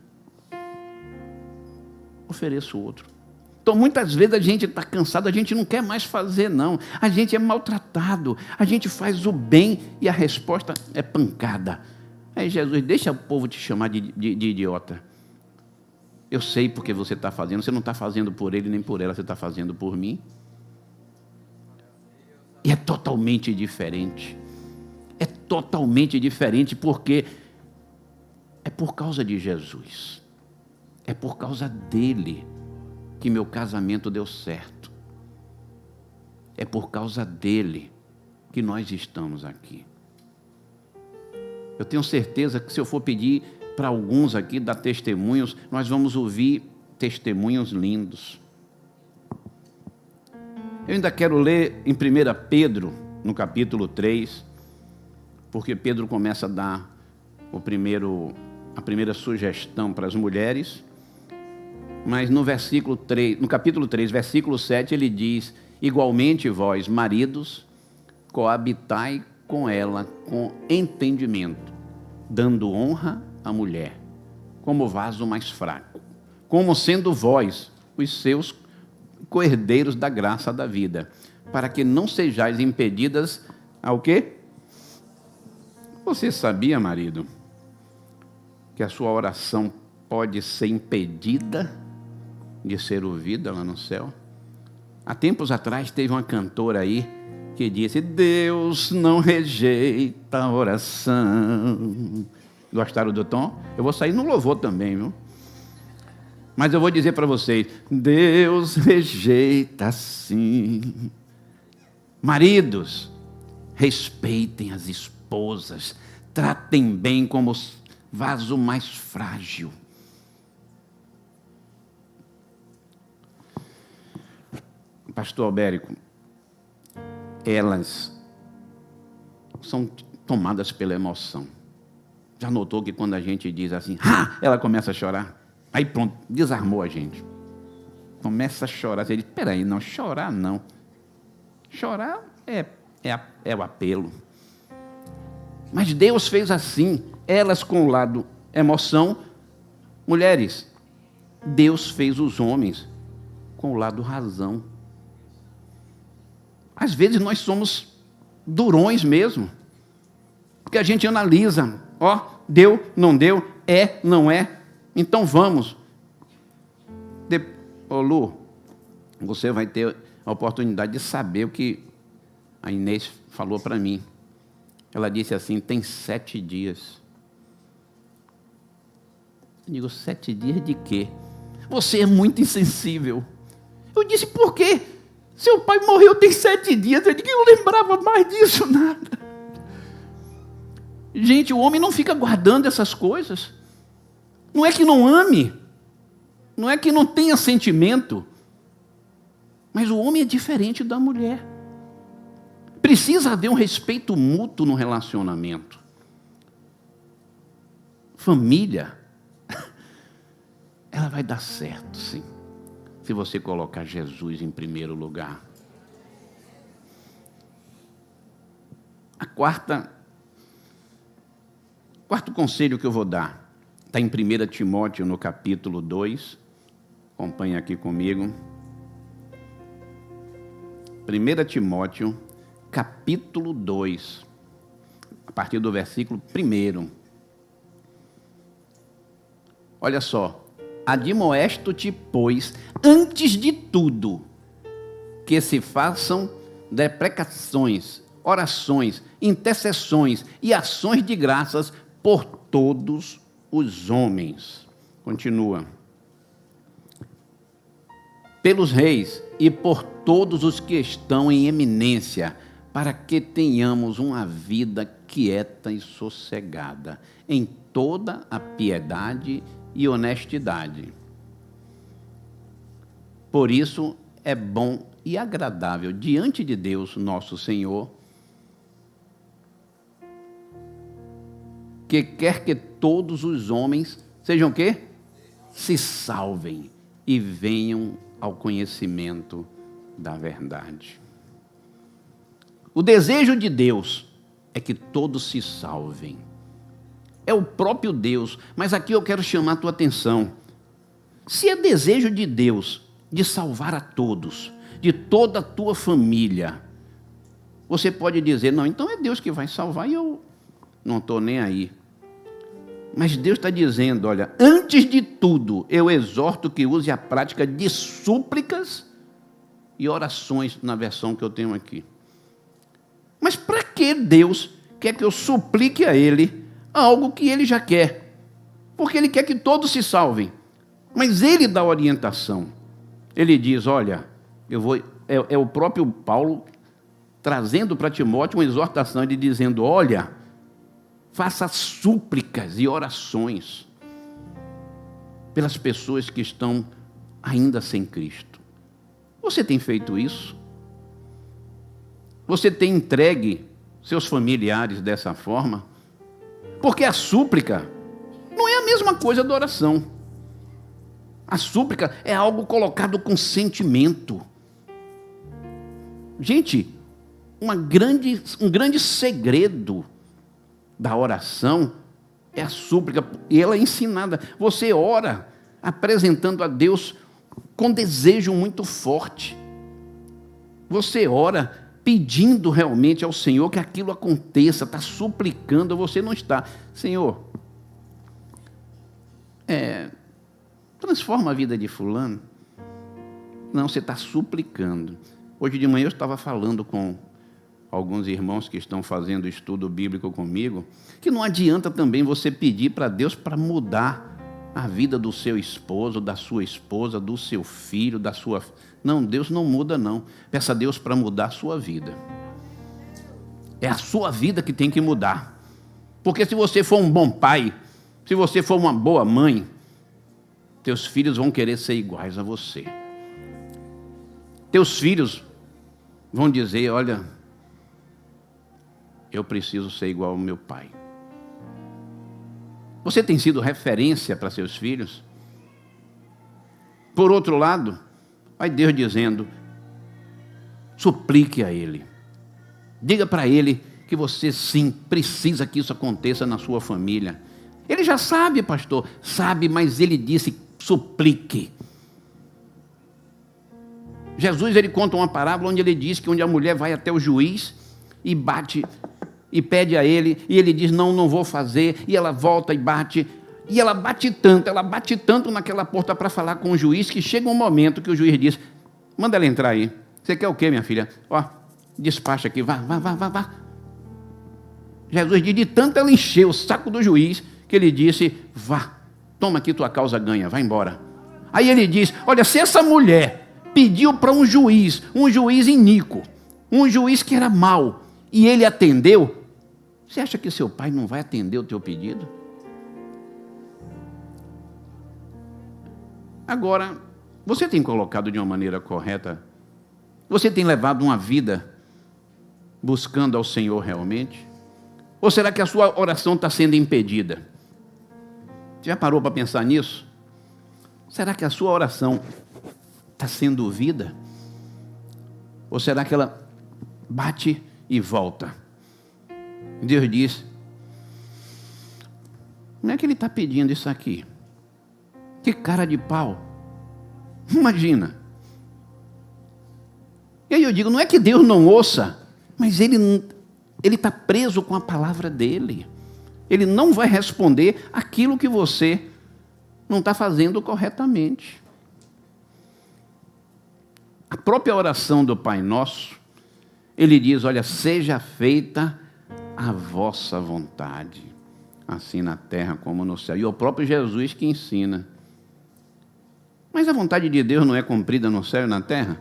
ofereço outro. Então muitas vezes a gente está cansado, a gente não quer mais fazer não, a gente é maltratado, a gente faz o bem e a resposta é pancada. Aí Jesus, deixa o povo te chamar de idiota. Eu sei porque você está fazendo, você não está fazendo por ele nem por ela, você está fazendo por mim. E é totalmente diferente. É totalmente diferente porque é por causa de Jesus. É por causa dele que meu casamento deu certo. É por causa dele que nós estamos aqui. Eu tenho certeza que se eu for pedir para alguns aqui dar testemunhos, nós vamos ouvir testemunhos lindos. Eu ainda quero ler em 1 Pedro, no capítulo 3, porque Pedro começa a dar a primeira sugestão para as mulheres, mas no capítulo 3, versículo 7, ele diz, igualmente vós, maridos, coabitai com ela com entendimento, dando honra à mulher, como vaso mais fraco, como sendo vós os seus coherdeiros da graça da vida, para que não sejais impedidas ao quê? Você sabia, marido, que a sua oração pode ser impedida de ser ouvida lá no céu? Há tempos atrás teve uma cantora aí que disse, Deus não rejeita a oração. Gostaram do tom? Eu vou sair no louvor também, viu? Mas eu vou dizer para vocês, Deus rejeita sim. Maridos, respeitem as esposas, tratem bem como vaso mais frágil. Pastor Albérico, elas são tomadas pela emoção. Já notou que quando a gente diz assim, ela começa a chorar? Aí pronto, desarmou a gente. Começa a chorar. Você diz, peraí, não, chorar não. Chorar é o apelo. Mas Deus fez assim, elas com o lado emoção. Mulheres, Deus fez os homens com o lado razão. Às vezes nós somos durões mesmo, porque a gente analisa, deu, não deu, não é, então vamos. Lu, você vai ter a oportunidade de saber o que a Inês falou para mim. Ela disse assim, tem 7 dias. Eu digo, 7 dias de quê? Você é muito insensível. Eu disse, por quê? Seu pai morreu tem 7 dias. Eu digo, eu não lembrava mais disso, nada. Gente, o homem não fica guardando essas coisas. Não é que não ame. Não é que não tenha sentimento. Mas o homem é diferente da mulher. Precisa haver um respeito mútuo no relacionamento. Família, ela vai dar certo, sim, se você colocar Jesus em primeiro lugar. Quarto conselho que eu vou dar está em 1 Timóteo, no capítulo 2. Acompanhe aqui comigo. 1 Timóteo, capítulo 2, a partir do versículo 1. Olha só. Admoesto-te, pois, antes de tudo, que se façam deprecações, orações, intercessões e ações de graças por todos os homens. Continua. Pelos reis e por todos os que estão em eminência, para que tenhamos uma vida quieta e sossegada, em toda a piedade e honestidade. Por isso é bom e agradável diante de Deus, nosso Senhor, que quer que todos os homens sejam o quê? Se salvem e venham ao conhecimento da verdade. O desejo de Deus é que todos se salvem. É o próprio Deus, mas aqui eu quero chamar a tua atenção. Se é desejo de Deus de salvar a todos, de toda a tua família, você pode dizer, não, então é Deus que vai salvar e eu não estou nem aí. Mas Deus está dizendo, olha, antes de tudo, eu exorto que use a prática de súplicas e orações, na versão que eu tenho aqui. Mas para que Deus quer que eu suplique a Ele algo que Ele já quer? Porque Ele quer que todos se salvem. Mas Ele dá orientação. Ele diz, olha, é o próprio Paulo trazendo para Timóteo uma exortação, ele dizendo, olha, faça súplicas e orações pelas pessoas que estão ainda sem Cristo. Você tem feito isso? Você tem entregue seus familiares dessa forma? Porque a súplica não é a mesma coisa da oração. A súplica é algo colocado com sentimento. Gente, um grande segredo da oração é a súplica, e ela é ensinada. Você ora apresentando a Deus com desejo muito forte. Você ora pedindo realmente ao Senhor que aquilo aconteça, está suplicando, você não está. Senhor, transforma a vida de fulano. Não, você está suplicando. Hoje de manhã eu estava falando com alguns irmãos que estão fazendo estudo bíblico comigo, que não adianta também você pedir para Deus para mudar a vida do seu esposo, da sua esposa, do seu filho, da sua... Não, Deus não muda não. Peça a Deus para mudar a sua vida. É a sua vida que tem que mudar. Porque se você for um bom pai, se você for uma boa mãe, teus filhos vão querer ser iguais a você. Teus filhos vão dizer, olha, eu preciso ser igual ao meu pai. Você tem sido referência para seus filhos? Por outro lado, vai Deus dizendo, suplique a Ele. Diga para Ele que você sim precisa que isso aconteça na sua família. Ele já sabe, pastor, sabe, mas Ele disse, suplique. Jesus, ele conta uma parábola onde ele diz que onde a mulher vai até o juiz e bate e pede a ele, e ele diz, não vou fazer, e ela volta e bate, e ela bate tanto naquela porta para falar com o juiz, que chega um momento que o juiz diz, manda ela entrar aí. Você quer o quê, minha filha? Ó, despacha aqui, vá. Jesus diz, de tanto ela encheu o saco do juiz, que ele disse, vá, toma aqui tua causa ganha, vai embora. Aí ele diz, olha, se essa mulher pediu para um juiz iníquo, um juiz que era mau, e ele atendeu, você acha que seu pai não vai atender o teu pedido? Agora, você tem colocado de uma maneira correta? Você tem levado uma vida buscando ao Senhor realmente? Ou será que a sua oração está sendo impedida? Já parou para pensar nisso? Será que a sua oração está sendo ouvida? Ou será que ela bate e volta? Deus diz, como é que ele está pedindo isso aqui? Que cara de pau. Imagina. E aí eu digo, não é que Deus não ouça, mas ele está preso com a palavra dele. Ele não vai responder aquilo que você não está fazendo corretamente. A própria oração do Pai Nosso, ele diz, olha, seja feita a vossa vontade, assim na terra como no céu. E o próprio Jesus que ensina. Mas a vontade de Deus não é cumprida no céu e na terra?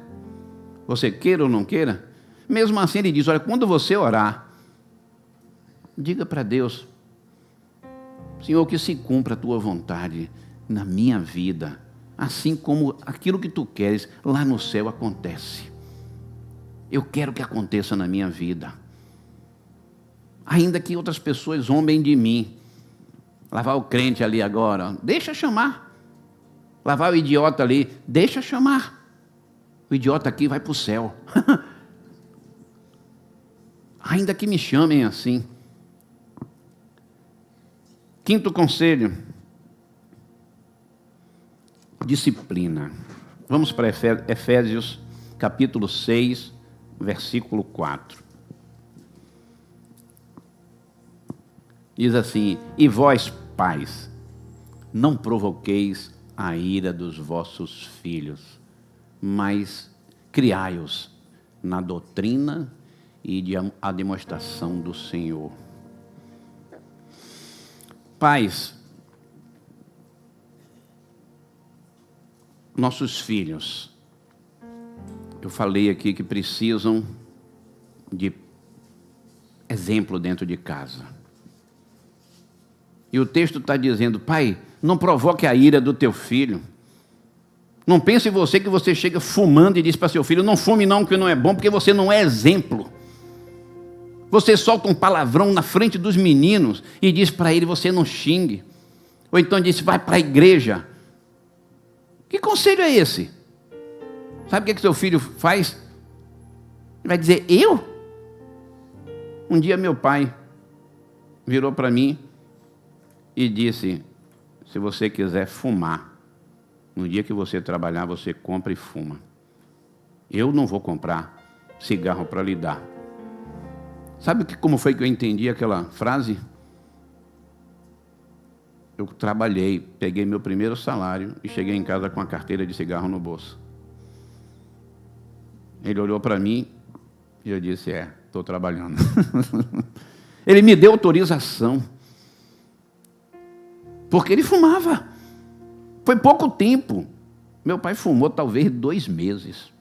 Você queira ou não queira? Mesmo assim ele diz, olha, quando você orar, diga para Deus, Senhor, que se cumpra a tua vontade na minha vida, assim como aquilo que tu queres lá no céu acontece. Eu quero que aconteça na minha vida. Ainda que outras pessoas zombem de mim. Lavar o crente ali agora, deixa chamar. Lavar o idiota ali, deixa chamar. O idiota aqui vai para o céu. Ainda que me chamem assim. Quinto conselho. Disciplina. Vamos para Efésios capítulo 6, versículo 4. Diz assim, e vós, pais, não provoqueis a ira dos vossos filhos, mas criai-os na doutrina e a demonstração do Senhor. Pais, nossos filhos, eu falei aqui que precisam de exemplo dentro de casa. E o texto está dizendo, pai, não provoque a ira do teu filho. Não pense em você que você chega fumando e diz para seu filho, não fume não, que não é bom, porque você não é exemplo. Você solta um palavrão na frente dos meninos e diz para ele, você não xingue. Ou então diz, vai para a igreja. Que conselho é esse? Sabe o que seu filho faz? Ele vai dizer, eu? Um dia meu pai virou para mim e disse, se você quiser fumar, no dia que você trabalhar, você compra e fuma. Eu não vou comprar cigarro para lhe dar. Sabe como foi que eu entendi aquela frase? Eu trabalhei, peguei meu primeiro salário e cheguei em casa com a carteira de cigarro no bolso. Ele olhou para mim e eu disse, estou trabalhando. Ele me deu autorização. Porque ele fumava. Foi pouco tempo. Meu pai fumou talvez 2 meses.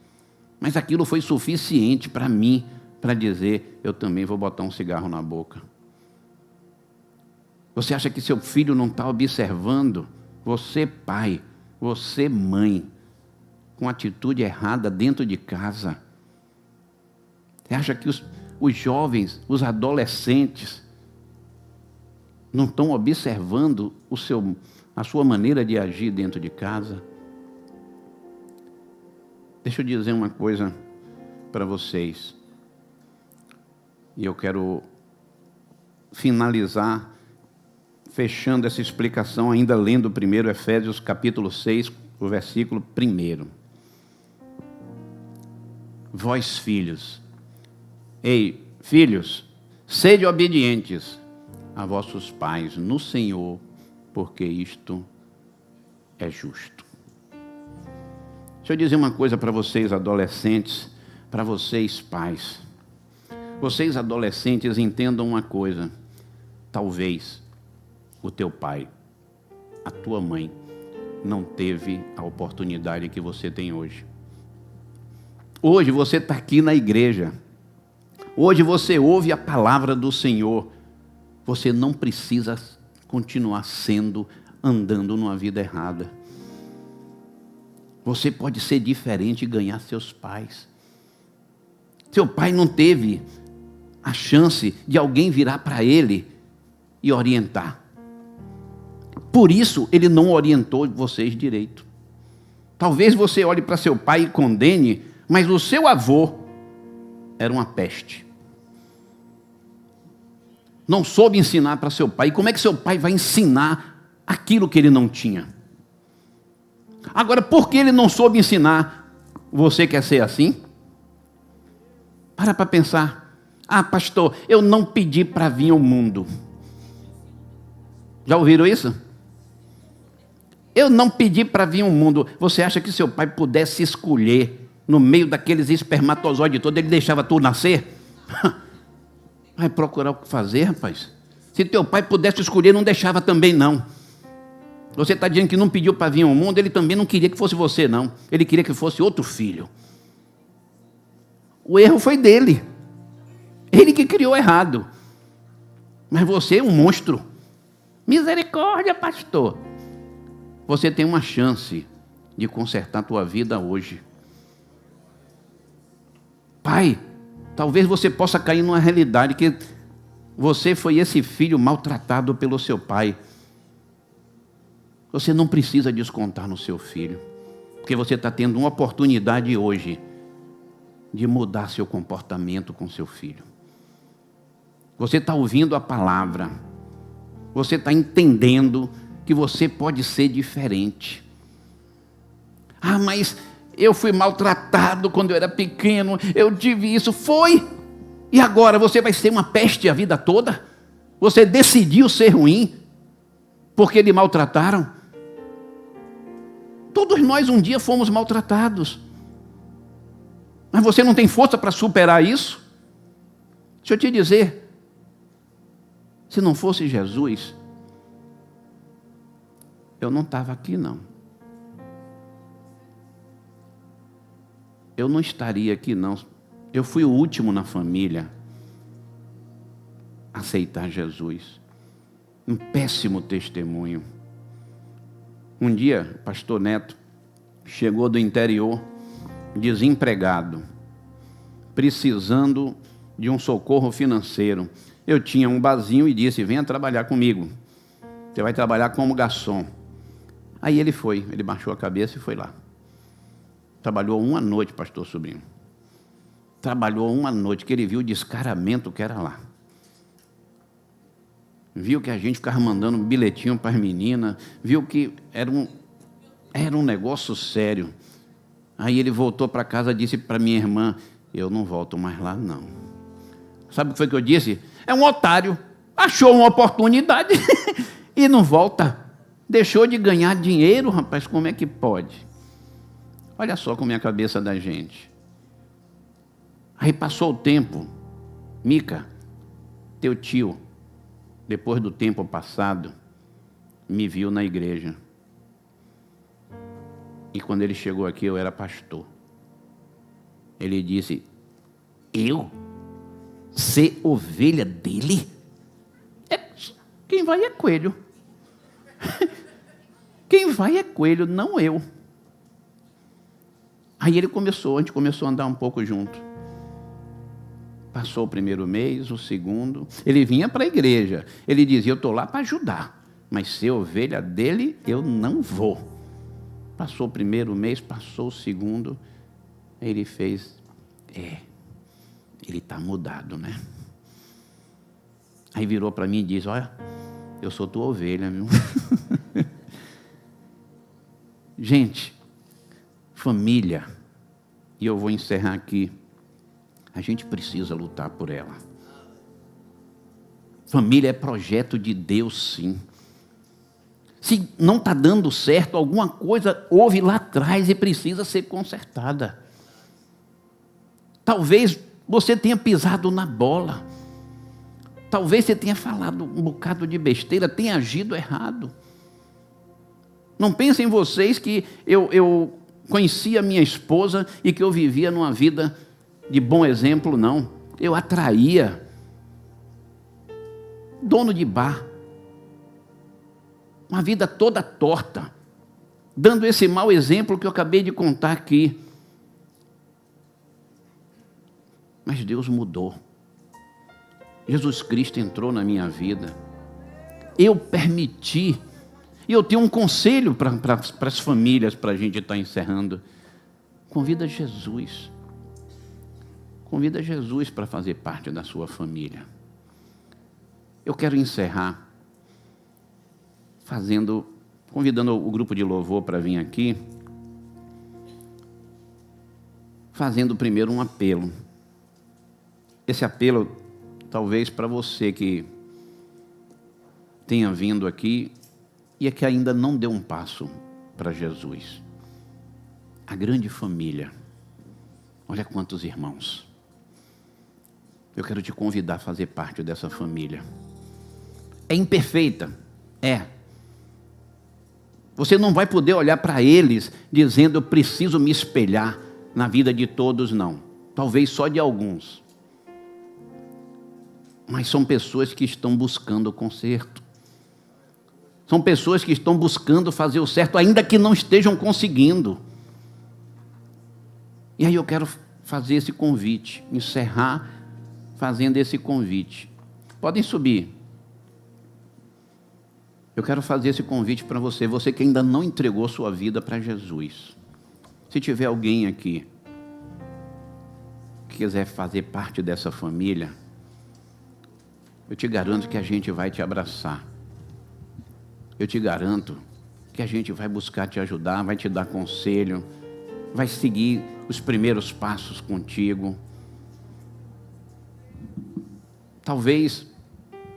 Mas aquilo foi suficiente para mim, para dizer, eu também vou botar um cigarro na boca. Você acha que seu filho não está observando? Você, pai, você, mãe, com atitude errada dentro de casa. Você acha que os jovens, os adolescentes, não estão observando a sua maneira de agir dentro de casa? Deixa eu dizer uma coisa para vocês. E eu quero finalizar fechando essa explicação, ainda lendo primeiro Efésios capítulo 6, o versículo 1. Vós, filhos, ei, filhos, sede obedientes a vossos pais no Senhor, porque isto é justo. Deixa eu dizer uma coisa para vocês, adolescentes, para vocês, pais. Vocês, adolescentes, entendam uma coisa. Talvez o teu pai, a tua mãe, não teve a oportunidade que você tem hoje. Hoje você está aqui na igreja. Hoje você ouve a palavra do Senhor. Você não precisa continuar andando numa vida errada. Você pode ser diferente e ganhar seus pais. Seu pai não teve a chance de alguém virar para ele e orientar. Por isso, ele não orientou vocês direito. Talvez você olhe para seu pai e condene, mas o seu avô era uma peste. Não soube ensinar para seu pai. E como é que seu pai vai ensinar aquilo que ele não tinha? Agora, por que ele não soube ensinar? Você quer ser assim? Para pensar. Ah, pastor, eu não pedi para vir ao mundo. Já ouviram isso? Eu não pedi para vir ao mundo. Você acha que seu pai pudesse escolher no meio daqueles espermatozoides todos, ele deixava tu nascer? Vai procurar o que fazer, rapaz. Se teu pai pudesse escolher, não deixava também não. Você está dizendo que não pediu para vir ao mundo, ele também não queria que fosse você, não. Ele queria que fosse outro filho. O erro foi dele. Ele que criou errado. Mas você é um monstro. Misericórdia, pastor. Você tem uma chance de consertar a tua vida hoje. Pai, talvez você possa cair numa realidade que você foi esse filho maltratado pelo seu pai. Você não precisa descontar no seu filho, porque você está tendo uma oportunidade hoje de mudar seu comportamento com seu filho. Você está ouvindo a palavra, você está entendendo que você pode ser diferente. Ah, mas eu fui maltratado quando eu era pequeno, eu tive isso. Foi! E agora você vai ser uma peste a vida toda? Você decidiu ser ruim porque lhe maltrataram? Todos nós um dia fomos maltratados. Mas você não tem força para superar isso? Deixa eu te dizer, se não fosse Jesus, eu não estava aqui não. Eu não estaria aqui não. Eu fui o último na família a aceitar Jesus. Um péssimo testemunho. Um dia, o pastor Neto chegou do interior, desempregado, precisando de um socorro financeiro. Eu tinha um barzinho e disse, venha trabalhar comigo. Você vai trabalhar como garçom. Aí ele foi, ele baixou a cabeça e foi lá. Trabalhou uma noite, pastor Sobrinho. Trabalhou uma noite, que ele viu o descaramento que era lá. Viu que a gente ficava mandando bilhetinho para as meninas, viu que era um negócio sério. Aí ele voltou para casa e disse para minha irmã, eu não volto mais lá não. Sabe o que foi que eu disse? É um otário, achou uma oportunidade e não volta. Deixou de ganhar dinheiro, rapaz, como é que pode? Olha só como é a cabeça da gente. Aí passou o tempo, Mica, teu tio, depois do tempo passado, me viu na igreja. E quando ele chegou aqui, eu era pastor. Ele disse, eu? Ser ovelha dele? Quem vai é coelho. Quem vai é coelho, não eu. Aí a gente começou a andar um pouco junto. Passou o primeiro mês, o segundo. Ele vinha para a igreja. Ele dizia, eu estou lá para ajudar. Mas ser ovelha dele, eu não vou. Passou o primeiro mês, passou o segundo. Ele fez, ele está mudado, né? Aí virou para mim e disse, olha, Eu sou tua ovelha, viu? Gente, família, e eu vou encerrar aqui, a gente precisa lutar por ela. Família é projeto de Deus, sim. Se não está dando certo, alguma coisa houve lá atrás e precisa ser consertada. Talvez você tenha pisado na bola. Talvez você tenha falado um bocado de besteira, tenha agido errado. Não pensem vocês que eu conhecia minha esposa e que eu vivia numa vida de bom exemplo, não. Eu atraía. Dono de bar. Uma vida toda torta. Dando esse mau exemplo que eu acabei de contar aqui. Mas Deus mudou. Jesus Cristo entrou na minha vida. Eu permiti. E eu tenho um conselho para as famílias, para a gente estar encerrando. Convida Jesus. Convida Jesus para fazer parte da sua família. Eu quero encerrar convidando o grupo de louvor para vir aqui, fazendo primeiro um apelo. Esse apelo, talvez para você que tenha vindo aqui e é que ainda não deu um passo para Jesus. A grande família. Olha quantos irmãos. Eu quero te convidar a fazer parte dessa família. É imperfeita? É. Você não vai poder olhar para eles dizendo, eu preciso me espelhar na vida de todos, não. Talvez só de alguns. Mas são pessoas que estão buscando o conserto. São pessoas que estão buscando fazer o certo, ainda que não estejam conseguindo. E aí eu quero fazer esse convite, encerrar fazendo esse convite. Podem subir. Eu quero fazer esse convite para você, você que ainda não entregou sua vida para Jesus. Se tiver alguém aqui que quiser fazer parte dessa família, eu te garanto que a gente vai te abraçar. Eu te garanto que a gente vai buscar te ajudar, vai te dar conselho, vai seguir os primeiros passos contigo. Talvez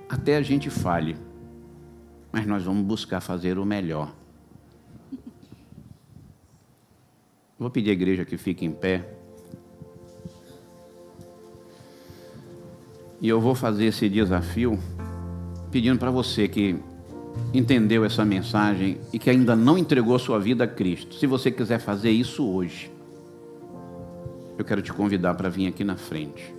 até a gente falhe, mas nós vamos buscar fazer o melhor. Vou pedir à igreja que fique em pé. E eu vou fazer esse desafio pedindo para você que entendeu essa mensagem e que ainda não entregou sua vida a Cristo. Se você quiser fazer isso hoje, eu quero te convidar para vir aqui na frente.